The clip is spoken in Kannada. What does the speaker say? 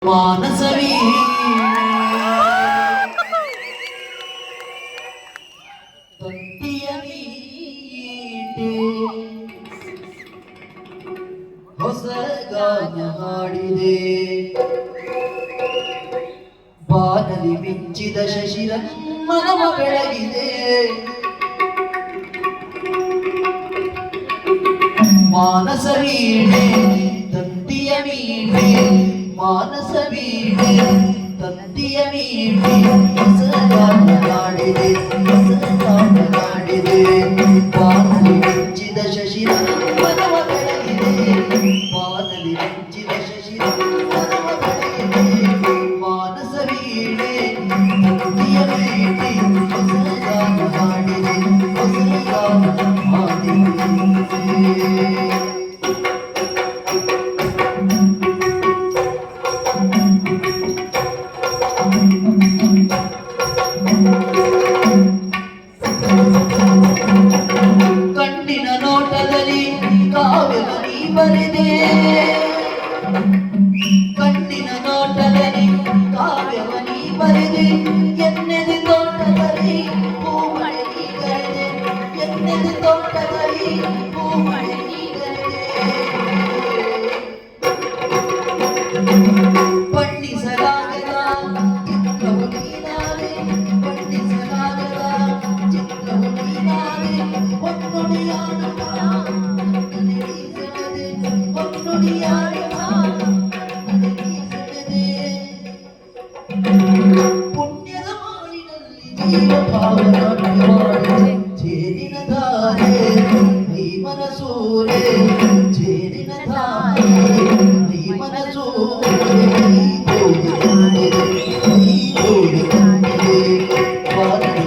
ಮಾನಸವೀ ತಂತಿಯ ಮೀಟೆ ಹೊಸ ಗಾನ ಹಾಡಿದೆ ಬಾನಲಿ ಮಿಂಚಿದ ಶಶಿರ ಮನವ ಬೆಳಗಿದೆ ಮಾನಸ ವೀಣೆ ತಂತಿಯ ಮೀಟೆ ಮಾನಸ ವೀಣೆ ತಂತಿಯ ಮೀಟೆ ಹೊಸ ಗಾನ ಹಾಡಿದೆ ಹೊಸ ಗಾನ ಹಾಡಿದೆ ಬಾನಲಿ ಮಿಂಚಿದ ಶಶಿರ ಮನವ ಬೆಳಗಿದೆ ಬಾನಲಿ ಮಿಂಚಿದ ಶಶಿರ ಮನವ ಬೆಳಗಿದೆ ಮಾನಸ ವೀಣೆ ತಂತಿಯ ಮೀಟೆ ಹೊಸ ಗಾನ ಹಾಡಿದೆ ಹೊಸ ಗಾನ ಹಾಡಿದೆ ಕಣ್ಣಿನ ನೋಟದಲ್ಲಿ ಕಾವ್ಯವನಿ ಬರೆದೆ ಕಣ್ಣಿನ ನೋಟದಲ್ಲಿ ಕಾವ್ಯವನಿ ಬರೆದೆ ಎನ್ನೆದೆ ತೋಟದಲ್ಲಿ ಹೂಮಳೆ ನೀಗರೆದೆ ಎನ್ನೆದೆ ತೋಟದಲ್ಲಿ ಹೂಮಳೆ ನೀಗರೆದೆ ಬಣ್ಣಿಸಲಾಗದ ಚಿತ್ರವು ನೀನಾದೆ ಬಣ್ಣಿಸಲಾಗದ ಚಿತ್ರವು ನೀನಾದೆ ಒನ್ನುಡಿಯಾಡುವ ನನಗೀಸೆಳೆದೆ ಒನ್ನುಡಿಯಾಡುವ ನನಗೀಸೆಳೆದೆ ಪುಣ್ಯದ ಮಾರಿನಲ್ಲಿ ಜೀವಭಾವನಾಟ್ಯವಾಡಿದೆ ಜೇನಿನ ಧಾರೆ ಈ ಮನಸೂರೆ ಜೇನಿನ ಧಾರೆ ಈ ಮನಸೂರೆ ಮಾನಸ